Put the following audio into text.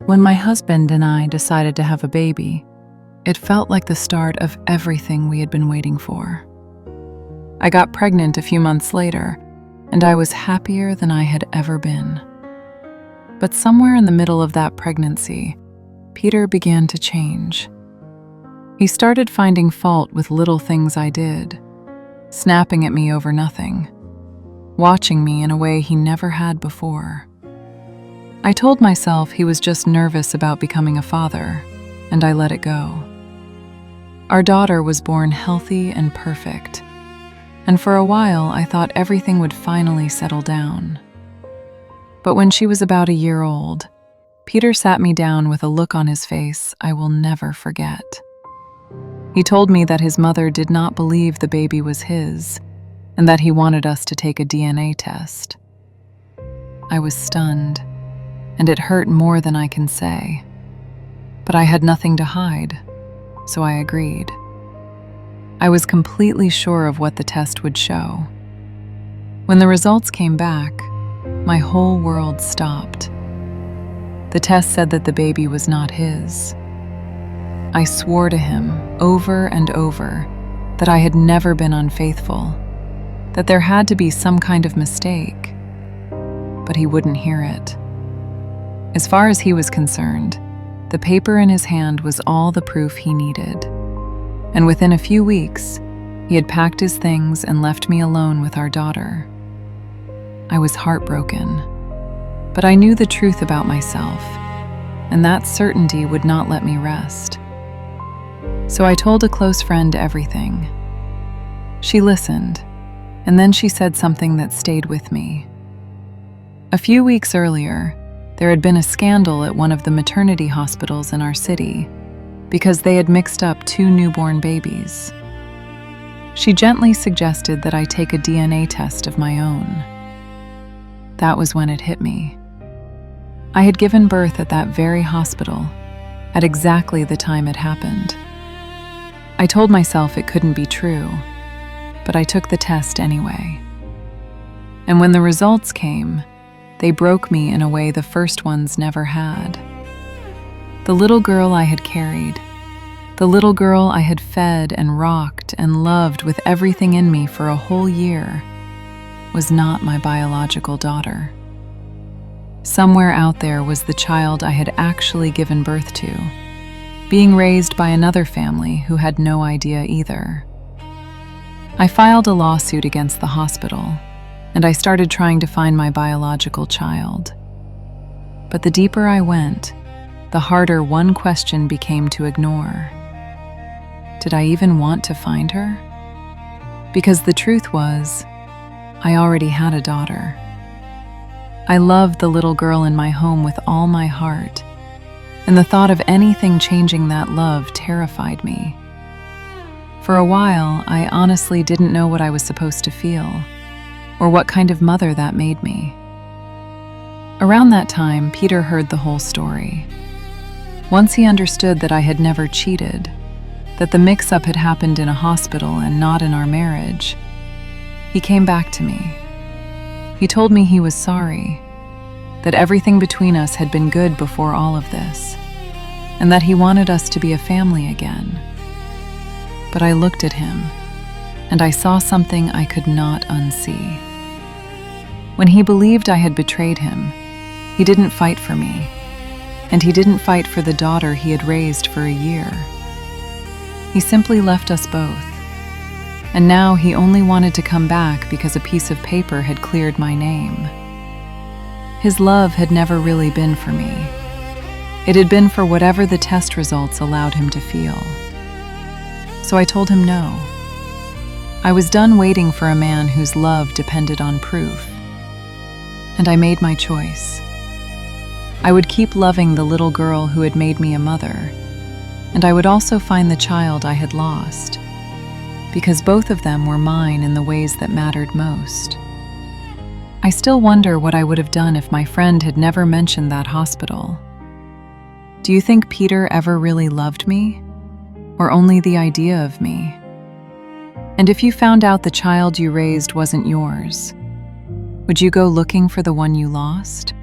When my husband and I decided to have a baby, it felt like the start of everything we had been waiting for. I got pregnant a few months later, and I was happier than I had ever been. But somewhere in the middle of that pregnancy, Peter began to change. He started finding fault with little things I did, snapping at me over nothing, watching me in a way he never had before. I told myself he was just nervous about becoming a father, and I let it go. Our daughter was born healthy and perfect, and for a while I thought everything would finally settle down. But when she was about a year old, Peter sat me down with a look on his face I will never forget. He told me that his mother did not believe the baby was his, and that he wanted us to take a DNA test. I was stunned, and it hurt more than I can say. But I had nothing to hide, so I agreed. I was completely sure of what the test would show. When the results came back, my whole world stopped. The test said that the baby was not his. I swore to him over and over that I had never been unfaithful, that there had to be some kind of mistake, but he wouldn't hear it. As far as he was concerned, the paper in his hand was all the proof he needed. And within a few weeks, he had packed his things and left me alone with our daughter. I was heartbroken, but I knew the truth about myself, and that certainty would not let me rest. So I told a close friend everything. She listened, and then she said something that stayed with me. A few weeks earlier, there had been a scandal at one of the maternity hospitals in our city because they had mixed up 2 newborn babies. She gently suggested that I take a DNA test of my own. That was when it hit me. I had given birth at that very hospital, at exactly the time it happened. I told myself it couldn't be true, but I took the test anyway. And when the results came, they broke me in a way the first ones never had. The little girl I had carried, the little girl I had fed and rocked and loved with everything in me for a whole year, was not my biological daughter. Somewhere out there was the child I had actually given birth to, being raised by another family who had no idea either. I filed a lawsuit against the hospital, and I started trying to find my biological child. But the deeper I went, the harder one question became to ignore. Did I even want to find her? Because the truth was, I already had a daughter. I loved the little girl in my home with all my heart, and the thought of anything changing that love terrified me. For a while, I honestly didn't know what I was supposed to feel, or what kind of mother that made me. Around that time, Peter heard the whole story. Once he understood that I had never cheated, that the mix-up had happened in a hospital and not in our marriage, he came back to me. He told me he was sorry, that everything between us had been good before all of this, and that he wanted us to be a family again. But I looked at him, and I saw something I could not unsee. When he believed I had betrayed him, he didn't fight for me, and he didn't fight for the daughter he had raised for a year. He simply left us both, and now he only wanted to come back because a piece of paper had cleared my name. His love had never really been for me. It had been for whatever the test results allowed him to feel. So I told him no. I was done waiting for a man whose love depended on proof. And I made my choice. I would keep loving the little girl who had made me a mother, and I would also find the child I had lost, because both of them were mine in the ways that mattered most. I still wonder what I would have done if my friend had never mentioned that hospital. Do you think Peter ever really loved me, or only the idea of me? And if you found out the child you raised wasn't yours, would you go looking for the one you lost?